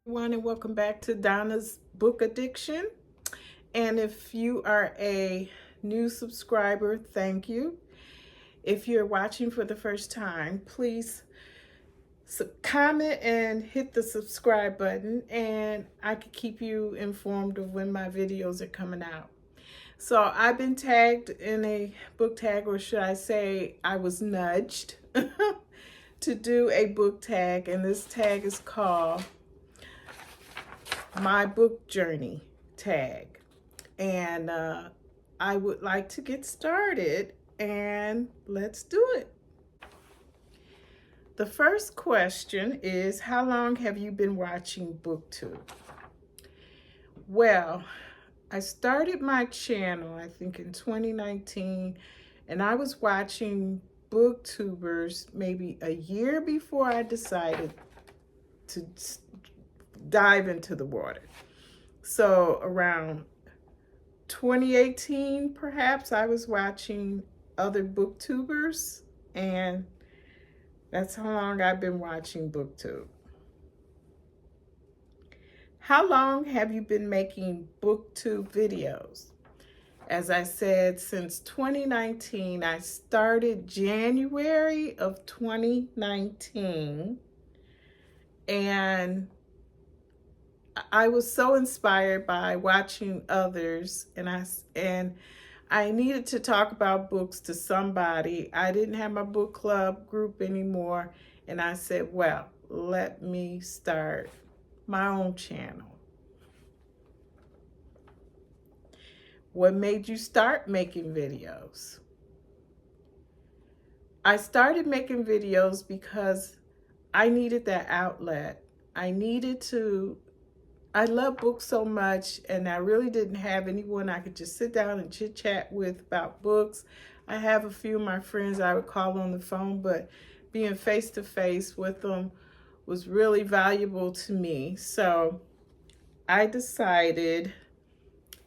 Everyone, and welcome back to Donna's Book Addiction. And if you are a new subscriber, thank you. If you're watching for the first time, please comment and hit the subscribe button, and I can keep you informed of when my videos are coming out. So I've been tagged in a book tag, or should I say I was nudged to do a book tag, and this tag is called My Book Journey Tag. And I would like to get started, and let's do it. The first question is, how long have you been watching BookTube? Well, I started my channel, I think in 2019, and I was watching booktubers maybe a year before I decided to dive into the water. So around 2018, perhaps, I was watching other booktubers, and that's how long I've been watching BookTube. How long have you been making BookTube videos? As I said, since 2019, I started January of 2019, and I was so inspired by watching others, and I needed to talk about books to somebody. I didn't have my book club group anymore, and I said, well, let me start my own channel. What made you start making videos? I started making videos because I needed that outlet. I love books so much, and I really didn't have anyone I could just sit down and chit chat with about books. I have a few of my friends I would call on the phone, but being face to face with them was really valuable to me. So I decided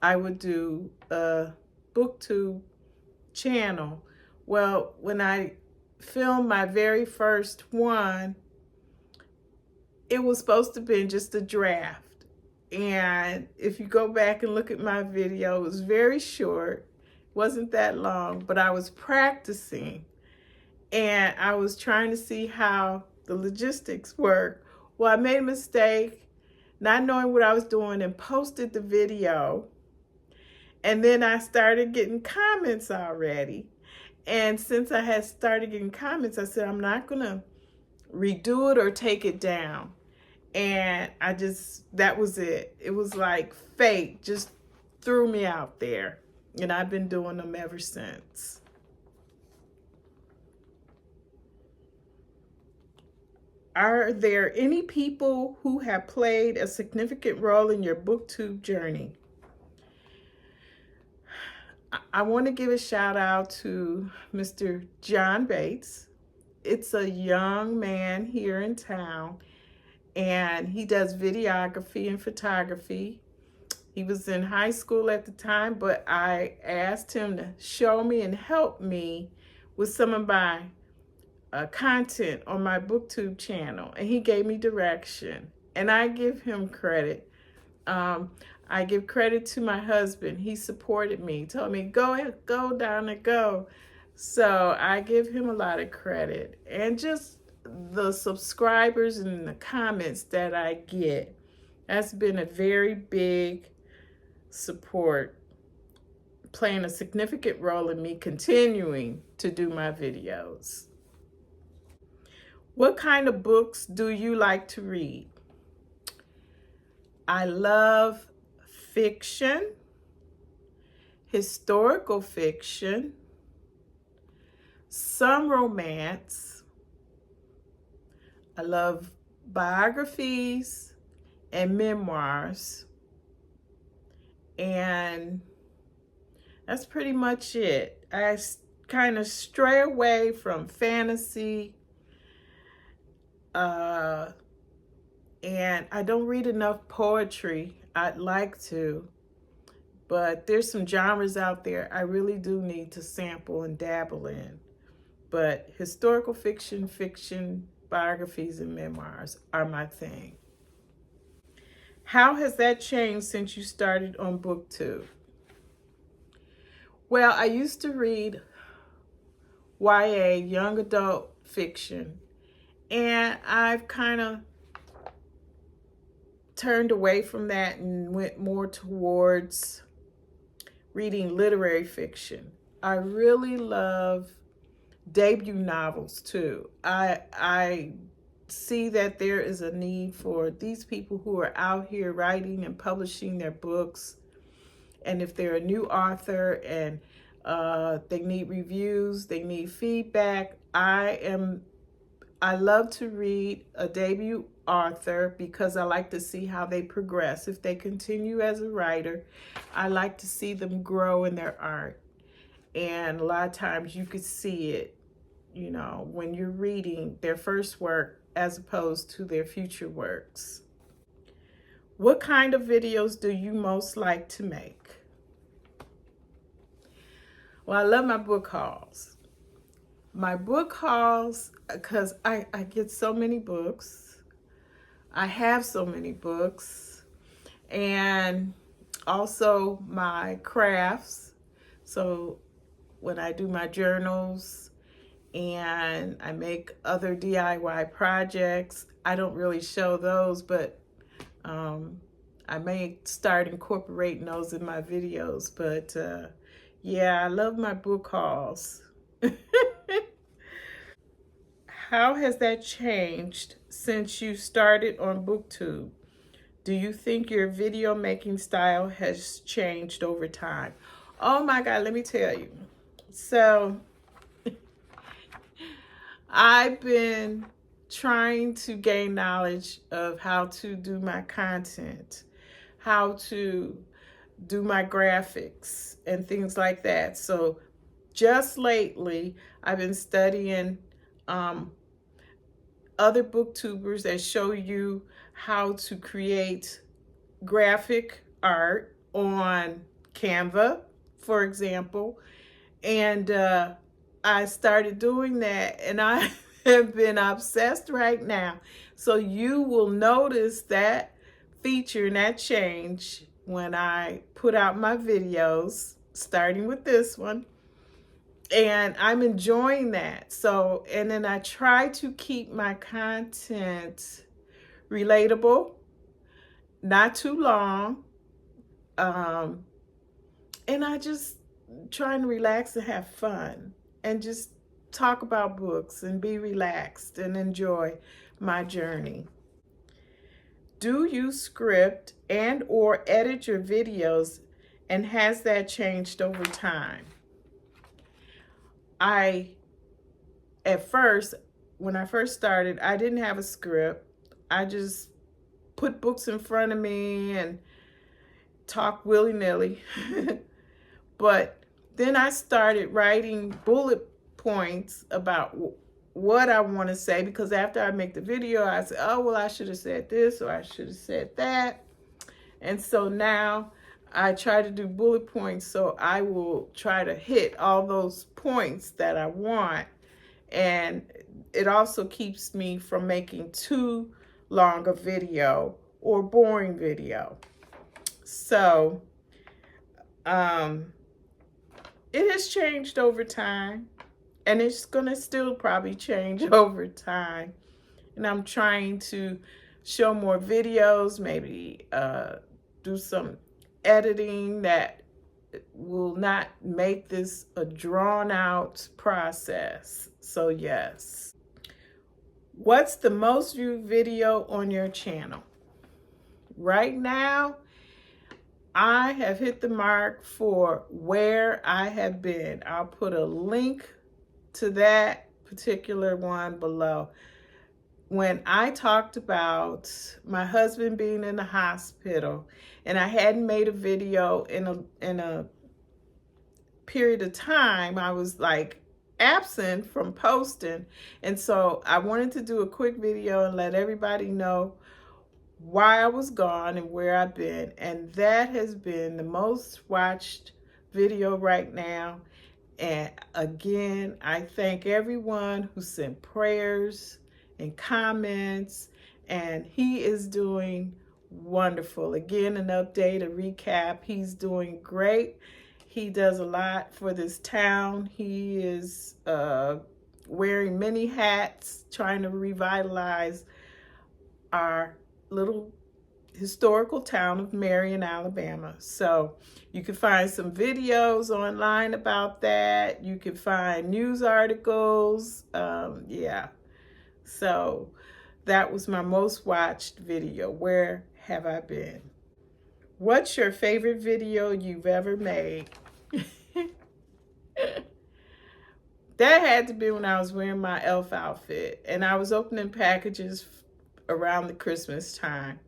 I would do a BookTube channel. Well, when I filmed my very first one, it was supposed to be just a draft. And if you go back and look at my video, it was very short, wasn't that long, but I was practicing and I was trying to see how the logistics work. Well, I made a mistake, not knowing what I was doing, and posted the video. And then I started getting comments already. And since I had started getting comments, I said, I'm not going to redo it or take it down. And that was it. It was like fate just threw me out there. And I've been doing them ever since. Are there any people who have played a significant role in your BookTube journey? I want to give a shout out to Mr. John Bates. It's a young man here in town, and he does videography and photography. He was in high school at the time, but I asked him to show me and help me with some of my content on my BookTube channel, and he gave me direction, and I give him credit. I give credit to my husband. He supported me, told me, go down and go. So I give him a lot of credit. And just the subscribers and the comments that I get, that's been a very big support, playing a significant role in me continuing to do my videos. What kind of books do you like to read? I love fiction, historical fiction, some romance. I love biographies and memoirs. And that's pretty much it. I kind of stray away from fantasy, and I don't read enough poetry. I'd like to, but there's some genres out there I really do need to sample and dabble in. But historical fiction, biographies, and memoirs are my thing. How has that changed since you started on BookTube? Well, I used to read YA, young adult fiction, and I've kind of turned away from that and went more towards reading literary fiction. I really love debut novels too. I see that there is a need for these people who are out here writing and publishing their books. And if they're a new author and they need reviews, they need feedback, I love to read a debut author because I like to see how they progress. If they continue as a writer, I like to see them grow in their art. And a lot of times you could see it, you know, when you're reading their first work as opposed to their future works. What kind of videos do you most like to make? Well, I love my book hauls. My book hauls, because I get so many books. I have so many books. And also my crafts. So when I do my journals and I make other DIY projects, I don't really show those, but I may start incorporating those in my videos. But yeah, I love my book hauls. How has that changed since you started on BookTube? Do you think your video making style has changed over time? Oh my God, let me tell you. So I've been trying to gain knowledge of how to do my content, how to do my graphics and things like that. So just lately, I've been studying other booktubers that show you how to create graphic art on Canva, for example. And I started doing that, and I have been obsessed right now. So you will notice that feature and that change when I put out my videos, starting with this one. And I'm enjoying that. So, and then I try to keep my content relatable, not too long. And I just trying to relax and have fun and just talk about books and be relaxed and enjoy my journey. Do you script and or edit your videos, and has that changed over time? At first, when I first started, I didn't have a script. I just put books in front of me and talk willy-nilly. But then I started writing bullet points about what I want to say, because after I make the video, I say, oh, well, I should have said this or I should have said that. And so now I try to do bullet points, so I will try to hit all those points that I want. And it also keeps me from making too long a video or boring video. So it has changed over time, and it's gonna still probably change over time. And I'm trying to show more videos, maybe do some editing that will not make this a drawn out process. So yes. What's the most viewed video on your channel? Right now, I have hit the mark for where I have been. I'll put a link to that particular one below. When I talked about my husband being in the hospital, and I hadn't made a video in a period of time, I was like absent from posting. And so I wanted to do a quick video and let everybody know why I was gone and where I've been. And that has been the most watched video right now. And again, I thank everyone who sent prayers and comments, and he is doing wonderful. Again, an update, a recap. He's doing great. He does a lot for this town. He is wearing many hats, trying to revitalize our little historical town of Marion, Alabama. So you can find some videos online about that. You can find news articles. Yeah. So that was my most watched video. Where have I been? What's your favorite video you've ever made? That had to be when I was wearing my elf outfit and I was opening packages around the Christmas time.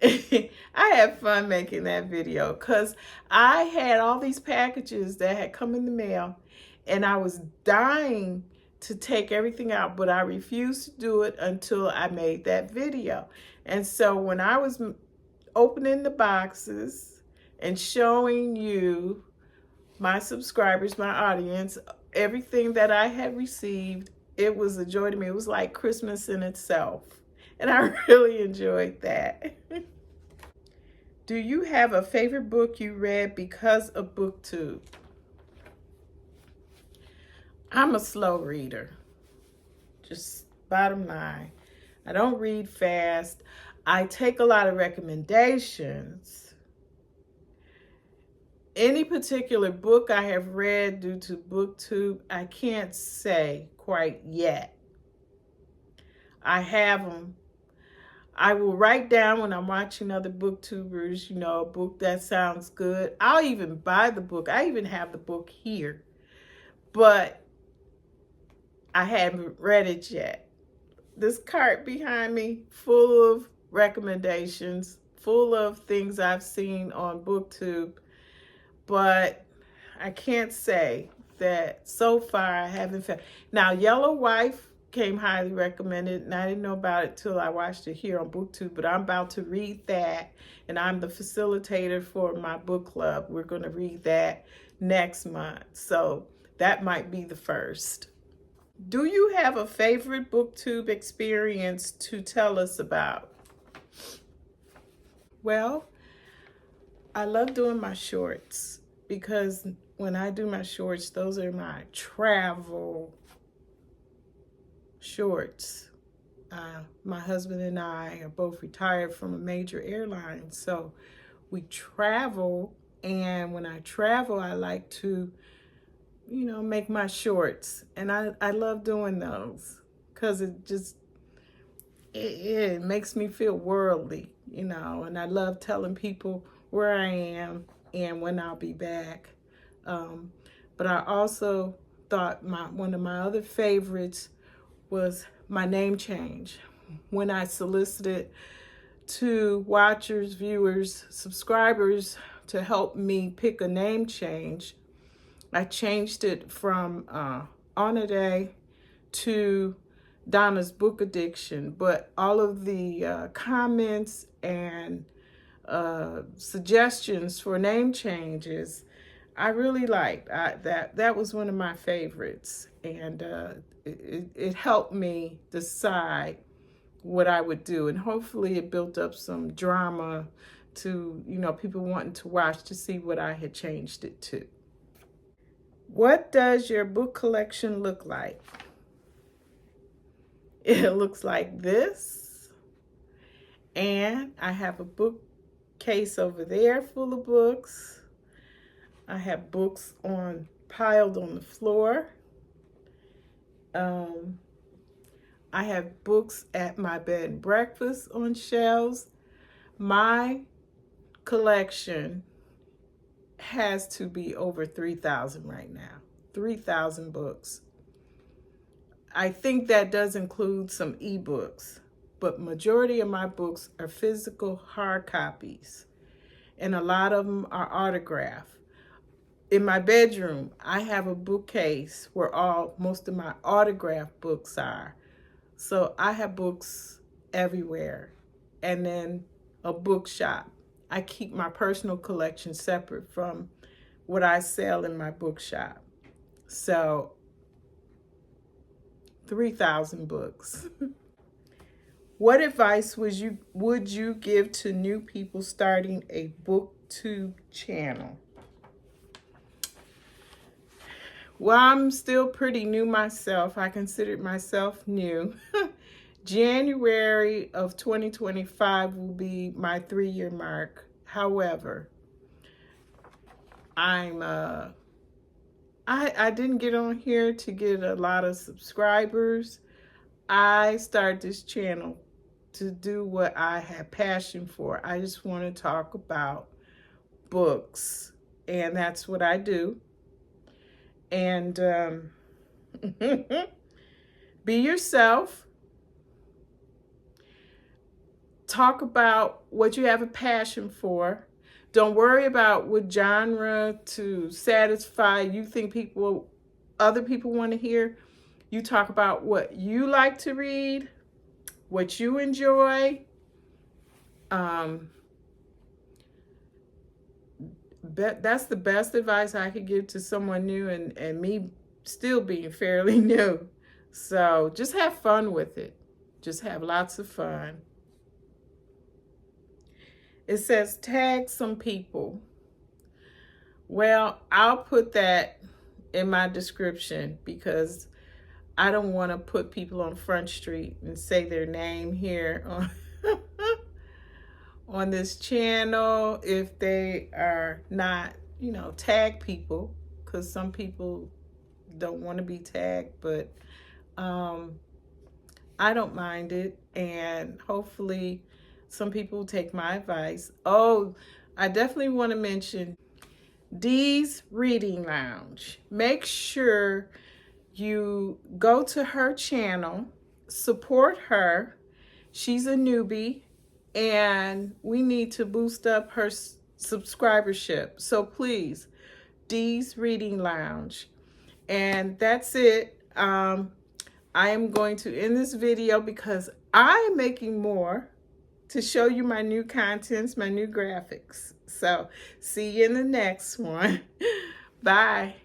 I had fun making that video because I had all these packages that had come in the mail and I was dying to take everything out, but I refused to do it until I made that video. And so when I was opening the boxes and showing you, my subscribers, my audience, everything that I had received, it was a joy to me. It was like Christmas in itself. And I really enjoyed that. Do you have a favorite book you read because of BookTube? I'm a slow reader. Just bottom line. I don't read fast. I take a lot of recommendations. Any particular book I have read due to BookTube, I can't say quite yet. I have them. I will write down when I'm watching other booktubers, you know, a book that sounds good. I'll even buy the book. I even have the book here, but I haven't read it yet. This cart behind me, full of recommendations, full of things I've seen on BookTube, but I can't say that so far I haven't found. Now, Yellow Wife came highly recommended, and I didn't know about it till I watched it here on BookTube, but I'm about to read that, and I'm the facilitator for my book club. We're going to read that next month, so that might be the first. Do you have a favorite BookTube experience to tell us about? Well, I love doing my shorts because when I do my shorts, those are my travel shorts. My husband and I are both retired from a major airline, so we travel, and when I travel, I like to, you know, make my shorts, and I love doing those because it makes me feel worldly, you know, and I love telling people where I am and when I'll be back. But I also thought one of my other favorites was my name change. When I solicited to watchers, viewers, subscribers to help me pick a name change, I changed it from Onaday to Donna's Book Addiction, but all of the comments and suggestions for name changes, I really liked. That was one of my favorites, and it helped me decide what I would do, and hopefully it built up some drama to, you know, people wanting to watch to see what I had changed it to. What does your book collection look like? It looks like this, and I have a bookcase over there full of books. I have books piled on the floor. I have books at my bed and breakfast on shelves. My collection has to be over 3,000 right now. 3,000 books. I think that does include some ebooks, but majority of my books are physical hard copies, and a lot of them are autographed. In my bedroom, I have a bookcase where most of my autographed books are. So I have books everywhere. And then a bookshop. I keep my personal collection separate from what I sell in my bookshop. So 3,000 books. What advice would you give to new people starting a BookTube channel? Well, I'm still pretty new myself. I consider myself new. January of 2025 will be my 3-year mark. However, I didn't get on here to get a lot of subscribers. I started this channel to do what I have passion for. I just want to talk about books, and that's what I do. And be yourself. Talk about what you have a passion for. Don't worry about what genre to satisfy you think other people want to hear. You talk about what you like to read, what you enjoy. That's the best advice I could give to someone new, and me still being fairly new. So just have fun with it. Just have lots of fun. It says tag some people. Well, I'll put that in my description because I don't want to put people on Front Street and say their name here on this channel if they are not, tag people, because some people don't want to be tagged, but I don't mind it, and hopefully some people take my advice. Oh, I definitely want to mention Dee's Reading Lounge. Make sure you go to her channel, support her. She's a newbie, and we need to boost up her subscribership. So please, Dee's Reading Lounge. And that's it. I am going to end this video because I am making more to show you my new contents, my new graphics. So see you in the next one. Bye.